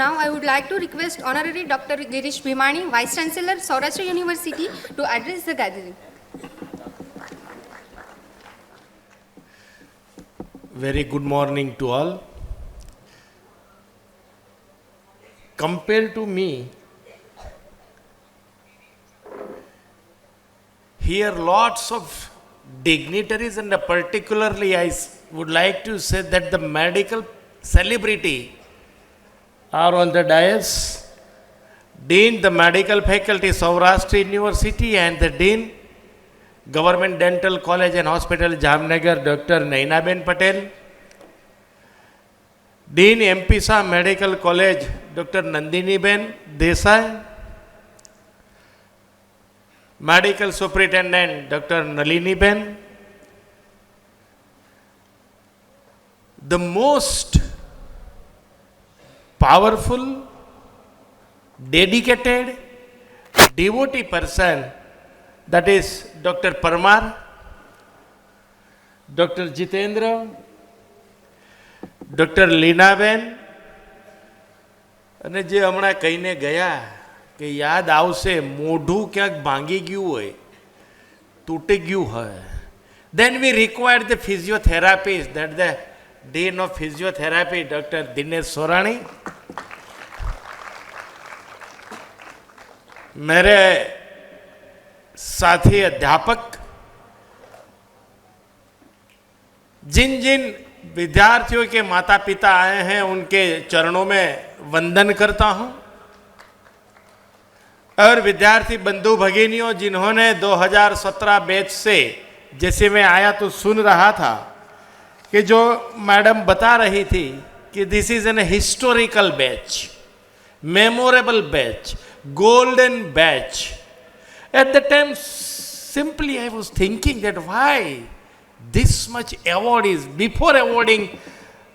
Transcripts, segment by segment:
Now I would like to request Honorary Dr. Girish Bhimani, Vice Chancellor, Saurashtra University, to address the gathering. Very good morning to all. Compared to me, here lots of dignitaries, and particularly I would like to say that the medical celebrity are on the dais. Dean, the medical faculty, Saurashtra University, and the Dean, Government Dental College and Hospital, Jamnagar, Dr. Nainaben Patel. Dean, MPSA Medical College, Dr. Nandini Ben Desai. Medical Superintendent, Dr. Nalini Ben. The most powerful, dedicated, devotee person, that is Dr. Parmar, Dr. Jitendra, Dr. Leena Ben, અને જે હમણાં કહીને ગયા કે યાદ આવશે મોઢું ક્યાંક ભાંગી ગયું હોય, તૂટી ગયું હોય, then we require the physiotherapist, that the Dean of Physiotherapy, Dr. Dinesh Sorani. मेरे साथी अध्यापक, जिन जिन विद्यार्थियों के माता पिता आए हैं उनके चरणों में वंदन करता हूं, और विद्यार्थी बंधु भगिनियों जिन्होंने 2017 बैच से, जैसे मैं आया तो सुन रहा था कि जो मैडम बता रही थी कि this is an historical batch, memorable batch, golden batch. At the time, simply I was thinking that why this much award is, before awarding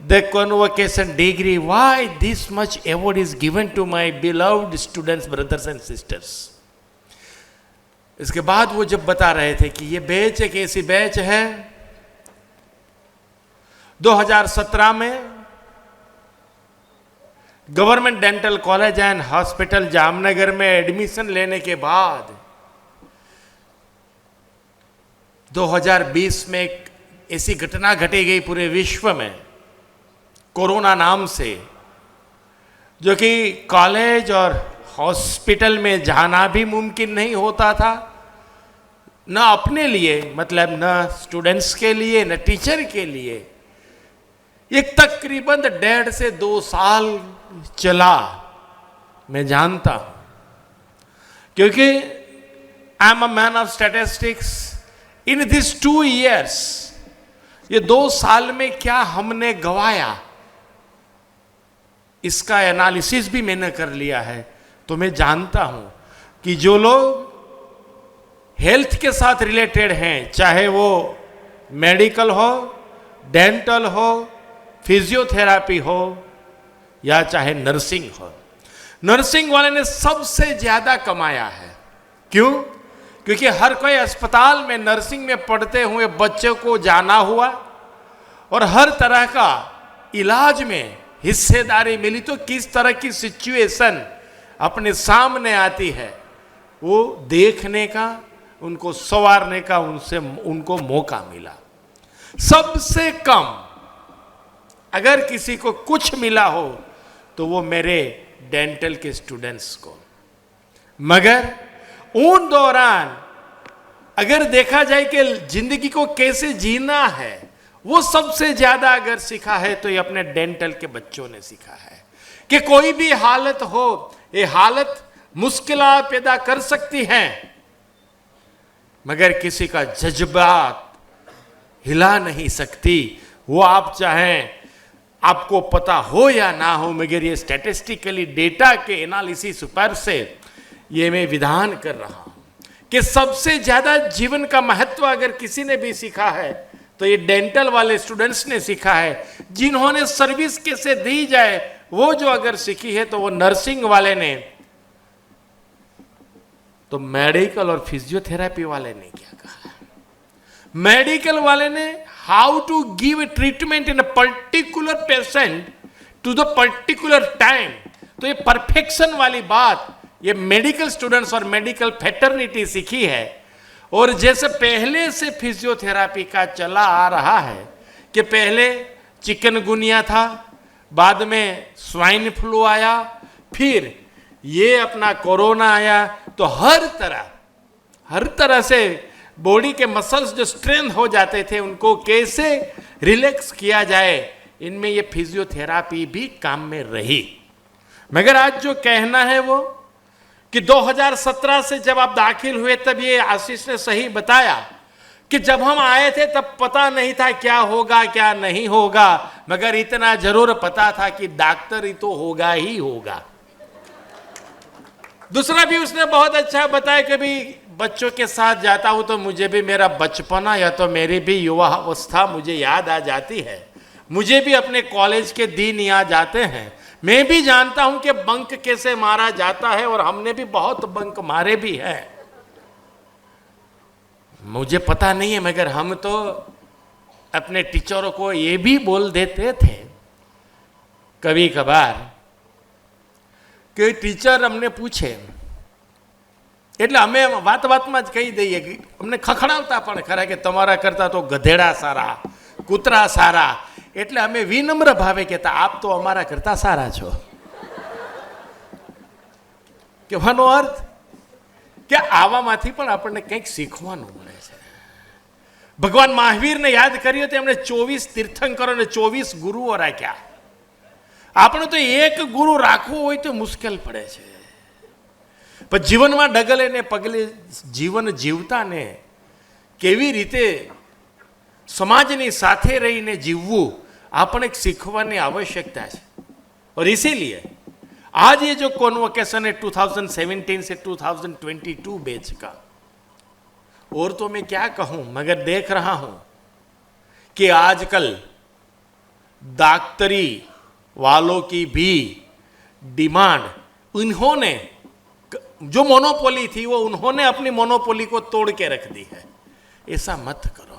the convocation degree, why this much award is given to my beloved students, brothers and sisters. इसके बाद वो जब बता रहे थे कि ये batch एक ऐसी बैच है, 2017 में government dental college and hospital Jamnagar में एडमिशन लेने के बाद 2020 में एक ऐसी घटना घटी गई पूरे विश्व में, कोरोना नाम से, जो कि कॉलेज और हॉस्पिटल में जाना भी मुमकिन नहीं होता था, न अपने लिए, मतलब न स्टूडेंट्स के लिए, न टीचर के लिए. एक तकरीबन 1.5 से 2 साल चला, मैं जानता हूं, क्योंकि I am a man of statistics. In this 2 years, ये 2 साल में क्या हमने गवाया, इसका एनालिसिस भी मैंने कर लिया है. तो मैं जानता हूं कि जो लोग हेल्थ के साथ रिलेटेड हैं, चाहे वो मेडिकल हो, डेंटल हो, फिजियोथेरापी हो, या चाहे नर्सिंग हो, नर्सिंग वाले ने सबसे ज्यादा कमाया है. क्यों? क्योंकि हर कोई अस्पताल में नर्सिंग में पढ़ते हुए बच्चों को जाना हुआ और हर तरह का इलाज में हिस्सेदारी मिली, तो किस तरह की सिचुएशन अपने सामने आती है वो देखने का, उनको संवारने का उनको मौका मिला. सबसे कम अगर किसी को कुछ मिला हो तो वो मेरे डेंटल के स्टूडेंट्स को. मगर उन दौरान अगर देखा जाए कि जिंदगी को कैसे जीना है, वो सबसे ज्यादा अगर सीखा है तो ये अपने डेंटल के बच्चों ने सीखा है कि कोई भी हालत हो, ये हालत मुश्किलात पैदा कर सकती हैं, मगर किसी का जज्बात हिला नहीं सकती. वो आप चाहें, आपको पता हो या ना हो, मगर ये स्टैटिस्टिकली डेटा के एनालिसिस पर से ये मैं विधान कर रहा हूं कि सबसे ज्यादा जीवन का महत्व अगर किसी ने भी सीखा है तो ये डेंटल वाले स्टूडेंट्स ने सीखा है. जिन्होंने सर्विस कैसे दी जाए वो जो अगर सीखी है तो वो नर्सिंग वाले ने, तो मेडिकल और फिजियोथेरेपी वाले ने क्या कहा? मेडिकल वाले ने how to give a treatment in a particular patient to the particular time, तो ये परफेक्शन वाली बात ये मेडिकल स्टूडेंट्स और मेडिकल फैटर्निटी सीखी है। और जैसे पहले से फिजियोथेरापी का चला आ रहा है कि पहले चिकनगुनिया था, बाद में स्वाइन फ्लू आया, फिर ये अपना कोरोना आया, तो हर तरह से बॉडी के मसल्स जो स्ट्रेंथ हो जाते थे उनको कैसे रिलैक्स किया जाए, इनमें ये फिजियोथेरापी भी काम में रही। मगर आज जो कहना है वो कि 2017 से जब आप दाखिल हुए तब ये आशीष ने सही बताया कि जब हम आए थे तब पता नहीं था क्या होगा क्या नहीं होगा, मगर इतना जरूर पता था कि डॉक्टर ही तो होगा ही होगा। दूसरा भी उसने बहुत अच्छा बताया कि भी बच्चों के साथ जाता हूं तो मुझे भी मेरा बचपना या तो मेरी भी युवा अवस्था मुझे याद आ जाती है, मुझे भी अपने कॉलेज के दिन याद आते हैं। मैं भी जानता हूं कि बंक कैसे मारा जाता है और हमने भी बहुत बंक मारे भी हैं। मुझे पता नहीं है मगर हम तो अपने टीचरों को ये भी बोल देते थे कभी कभार कि टीचर हमने पूछे એટલે અમે વાત વાતમાં જ કહી દઈએ કે અમને ખખડાવતા પણ ખરા કે તમારા કરતા તો ગધેડા સારા, કૂતરા સારા, એટલે અમે વિનમ્ર ભાવે કહેતા આપ તો અમારા કરતા સારા છો। કહેવાનો અર્થ કે આવામાંથી પણ આપણને કંઈક શીખવાનું મળે છે। ભગવાન મહાવીરને યાદ કર્યો તો એમણે 24 તીર્થંકરોને 24 ગુરુઓ રાખ્યા। આપણે તો એક ગુરુ રાખવો હોય તો મુશ્કેલ પડે છે, પણ જીવનમાં ડગલે ને પગલે જીવન જીવતાને કેવી રીતે સમાજની સાથે રહીને જીવવું આપણે सीखવાની आवश्यकता है। और इसीलिए आज ये जो कॉन्वोकेशन है 2017 से 2022 बैच का, और तो मैं क्या कहूं मगर देख रहा हूं कि आजकल डॉक्टरी वालों की भी डिमांड, उन्होंने जो मोनोपोली थी वो उन्होंने अपनी मोनोपोली को तोड़ के रख दी है। ऐसा मत करो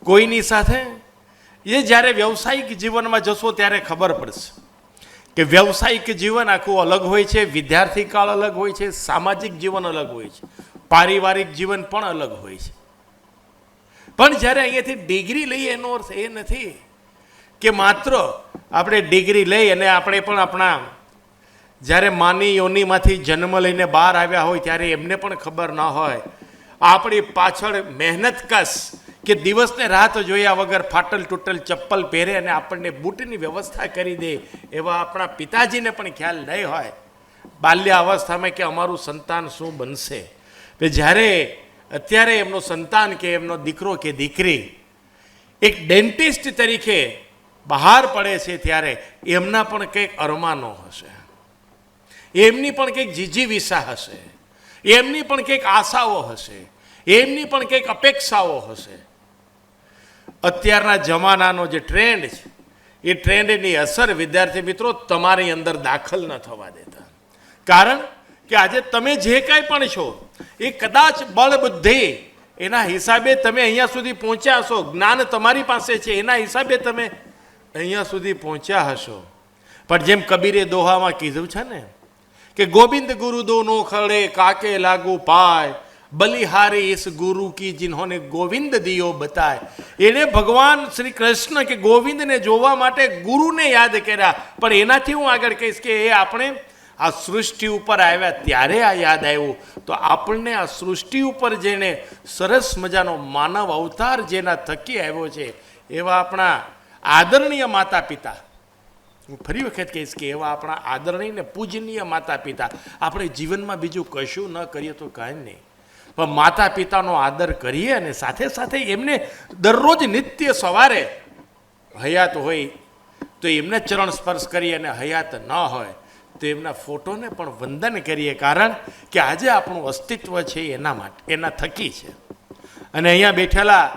કોઈની સાથે। ये જ્યારે વ્યવસાયિક જીવનમાં જશો ત્યારે ખબર પડશે કે વ્યવસાયિક જીવન આખું અલગ હોય છે, વિદ્યાર્થી કાળ અલગ હોય છે, સામાજિક જીવન અલગ હોય છે, પારિવારિક જીવન પણ અલગ હોય છે। પણ જ્યારે અહીંયાથી ડિગ્રી લઈએ એનો અર્થ એ નથી કે માત્ર આપણે ડિગ્રી લઈ અને આપણે પણ આપણા જ્યારે માની યોનિમાંથી જન્મ લઈને બહાર આવ્યા હોય ત્યારે એમને પણ ખબર ન હોય આપણી પાછળ મહેનત કશ કે દિવસને રાત જોયા વગર ફાટલ તૂટલ ચપ્પલ પહેરે અને આપણને બૂટની વ્યવસ્થા કરી દે એવા આપણા પિતાજીને પણ ખ્યાલ નહીં હોય બાલ્ય અવસ્થામાં કે અમારું સંતાન શું બનશે। જ્યારે અત્યારે એમનો સંતાન કે એમનો દીકરો કે દીકરી એક ડેન્ટિસ્ટ તરીકે બહાર પડે છે ત્યારે એમના પણ કંઈક અરમાનો હશે, એમની પણ કંઈક જીજીવિષા હશે, એમની પણ કંઈક આશાઓ હશે, એમની પણ કંઈક અપેક્ષાઓ હશે। અત્યારના જમાનાનો જે ટ્રેન્ડ છે એ ટ્રેન્ડની અસર વિદ્યાર્થી મિત્રો તમારી અંદર દાખલ ન થવા દેતા, કારણ કે આજે તમે જે કાંઈ પણ છો એ કદાચ બળ બુદ્ધિ એના હિસાબે તમે અહીંયા સુધી પહોંચ્યા હશો, જ્ઞાન તમારી પાસે છે એના હિસાબે તમે અહીંયા સુધી પહોંચ્યા હશો। પણ જેમ કબીરે દોહામાં કીધું છે ને कि गोविंद गुरु दोनों खड़े काके लागू पाए, बलिहारे इस गुरु की जिन्होंने गोविंद दियो बताए। एने भगवान श्री कृष्ण के गोविंद ने जोवा माटे गुरु ने याद कर्या, पण एनाथी हूँ आगळ कहीश के ए आपणे आ सृष्टि उपर आव्या त्यारे आ याद आव्युं। तो आपणे आ सृष्टि उपर जेने सरस मजानो मानव अवतार जेना थकी आव्यो छे एवा आपणा आदरणीय माता पिता, હું ફરી વખત કહીશ કે એવા આપણા આદરણીય ને પૂજનીય માતા પિતા, આપણે જીવનમાં બીજું કશું ન કરીએ તો કાંઈ નહીં, પણ માતા પિતાનો આદર કરીએ અને સાથે સાથે એમને દરરોજ નિત્ય સવારે હયાત હોય તો એમને ચરણ સ્પર્શ કરીએ અને હયાત ન હોય તો એમના ફોટોને પણ વંદન કરીએ, કારણ કે આજે આપણું અસ્તિત્વ છે એના માટે, એના થકી છે। અને અહીંયા બેઠેલા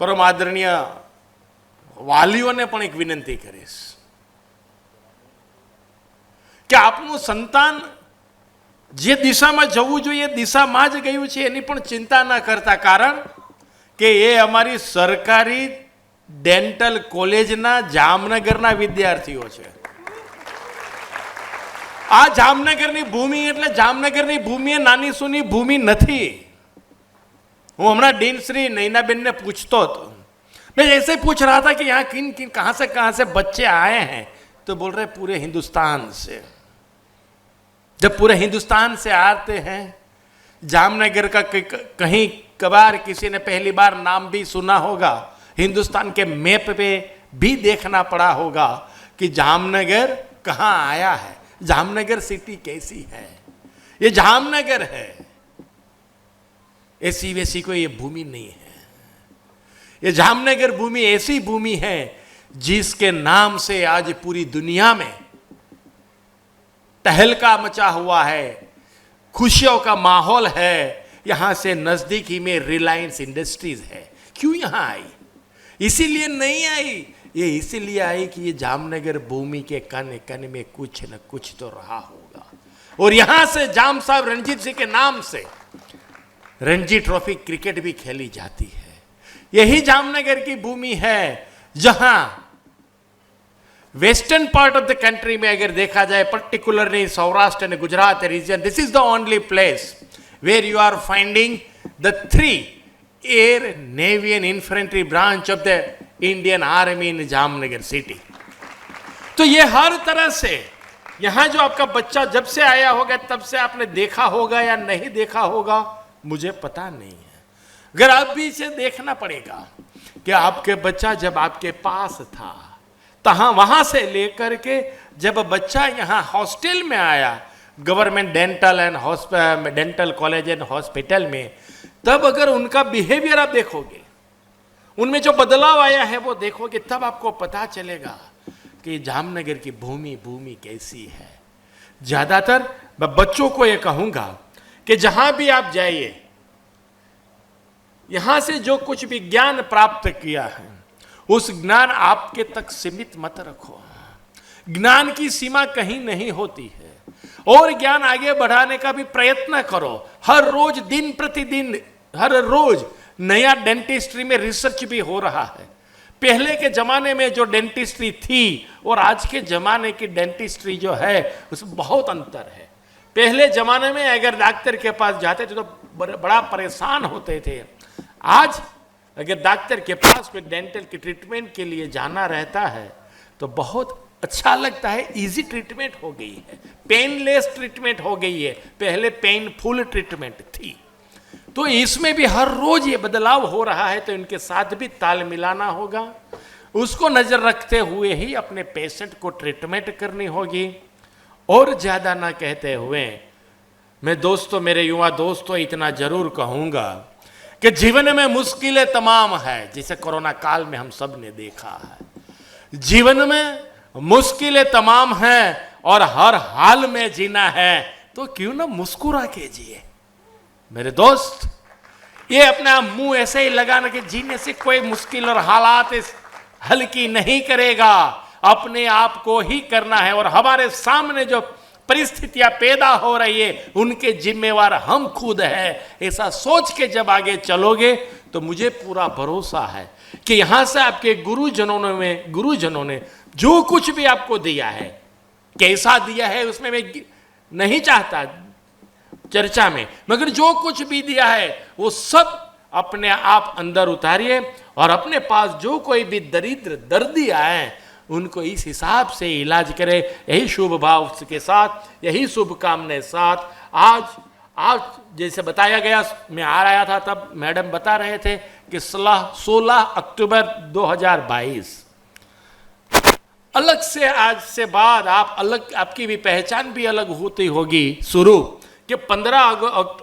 પરમ આદરણીય વાલીઓને પણ એક વિનંતી કરીશ કે આપણું સંતાન જે દિશામાં જવું જોઈએ દિશામાં જ ગયું છે એની પણ ચિંતા ન કરતા, કારણ કે એ અમારી સરકારી ડેન્ટલ કોલેજના જામનગરના વિદ્યાર્થીઓ છે। આ જામનગરની ભૂમિ એટલે જામનગરની ભૂમિ એ નાની સૂની ભૂમિ નથી. હું હમણાં डीन श्री नैनाबेन ने पूछतो હતો. मैं ऐसे पूछ रहा था कि यहाँ किन किन कहाँ से बच्चे आए हैं, तो बोल रहे पूरे हिंदुस्तान से. जब पूरे हिंदुस्तान से आते हैं, जामनगर का कहीं कबार किसी ने पहली बार नाम भी सुना होगा, हिंदुस्तान के मैप पे भी देखना पड़ा होगा कि जामनगर कहाँ आया है, जामनगर सिटी कैसी है. ये जामनगर है, ऐसी वैसी कोई ये भूमि नहीं है. ये जामनगर भूमि ऐसी भूमि है जिसके नाम से आज पूरी दुनिया में तहलका मचा हुआ है, खुशियों का माहौल है. यहां से नजदीक ही में रिलायंस इंडस्ट्रीज है. क्यों यहां आई? इसीलिए नहीं आई, ये इसीलिए आई कि ये जामनगर भूमि के कन कन में कुछ न कुछ तो रहा होगा. और यहां से जाम साहब रणजीत सिंह के नाम से रणजी ट्रॉफी क्रिकेट भी खेली जाती है. यही जामनगर की भूमि है जहां western part of the country में अगर देखा जाए, particularly Saurashtra and Gujarat region, this is the only place where you are finding the 3 air navy and infantry branch of the Indian army in Jamnagar city. तो ये हर तरह से यहां जो आपका बच्चा जब से आया होगा तब से आपने देखा होगा या नहीं देखा होगा, मुझे पता नहीं है. अगर आप भी इसे देखना पड़ेगा कि आपके बच्चा जब आपके पास था, तहां वहां से लेकर के जब बच्चा यहां हॉस्टल में आया, government dental college and hospital में, तब अगर उनका बिहेवियर आप देखोगे, उनमें जो बदलाव आया है वो देखोगे, तब आपको पता चलेगा कि जामनगर की भूमि कैसी है. ज्यादातर मैं बच्चों को ये कहूंगा कि जहां भी आप जाइए, यहां से जो कुछ भी ज्ञान प्राप्त किया है, उस ज्ञान आपके तक सीमित मत रखो. ज्ञान की सीमा कहीं नहीं होती है, और ज्ञान आगे बढ़ाने का भी प्रयत्न करो. हर रोज दिन प्रतिदिन हर रोज नया डेंटिस्ट्री में रिसर्च भी हो रहा है. पहले के जमाने में जो डेंटिस्ट्री थी और आज के जमाने की डेंटिस्ट्री जो है उसमें बहुत अंतर है. पहले जमाने में अगर डॉक्टर के पास जाते थे तो बड़ा परेशान होते थे. आज अगर डॉक्टर के पास में डेंटल की ट्रीटमेंट के लिए जाना रहता है तो बहुत अच्छा लगता है. इजी ट्रीटमेंट हो गई है, पेनलेस ट्रीटमेंट हो गई है. पहले पेनफुल ट्रीटमेंट थी. तो इसमें भी हर रोज ये बदलाव हो रहा है, तो इनके साथ भी ताल मिलाना होगा. उसको नजर रखते हुए ही अपने पेशेंट को ट्रीटमेंट करनी होगी. और ज्यादा ना कहते हुए मैं दोस्तों, मेरे युवा दोस्तों, इतना जरूर कहूंगा कि जीवन में मुश्किलें तमाम है, जिसे कोरोना काल में हम सब ने देखा है. जीवन में मुश्किलें तमाम हैं और हर हाल में जीना है, तो क्यों ना मुस्कुरा के जिए. मेरे दोस्त, ये अपना मुंह ऐसे ही लगाना कि जीने से कोई मुश्किल और हालात हल्की नहीं करेगा. अपने आप को ही करना है, और हमारे सामने जो परिस्थितियां पैदा हो रही है उनके जिम्मेवार हम खुद हैं. ऐसा सोच के जब आगे चलोगे तो मुझे पूरा भरोसा है कि यहां से आपके गुरुजनों ने जो कुछ भी आपको दिया है, कैसा दिया है उसमें मैं नहीं चाहता चर्चा में, मगर जो कुछ भी दिया है वो सब अपने आप अंदर उतारिए, और अपने पास जो कोई भी दरिद्र दर्दी आए उनको इस हिसाब से इलाज करें. यही शुभ भाव के साथ, यही शुभकामनाएं साथ आज जैसे बताया गया, मैं आ रहा था तब मैडम बता रहे थे कि 16 अक्टूबर 2022 अलग से, आज से बाद आप अलग, आपकी भी पहचान भी अलग होती होगी. शुरू कि 15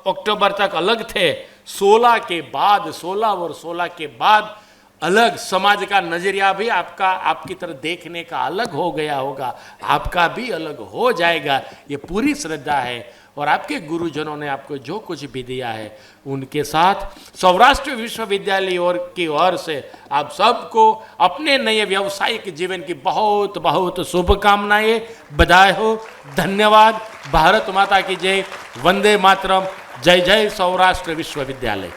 अक्टूबर तक अलग थे, 16 के बाद 16 और 16 के बाद अलग. समाज का नजरिया भी आपकी तरफ देखने का अलग हो गया होगा, आपका भी अलग हो जाएगा. ये पूरी श्रद्धा है. और आपके गुरुजनों ने आपको जो कुछ भी दिया है उनके साथ सौराष्ट्र विश्वविद्यालय की ओर से आप सबको अपने नए व्यावसायिक जीवन की बहुत बहुत शुभकामनाएं. बधाई हो. धन्यवाद. भारत माता की जय. वंदे मातरम. जय जय सौराष्ट्र विश्वविद्यालय.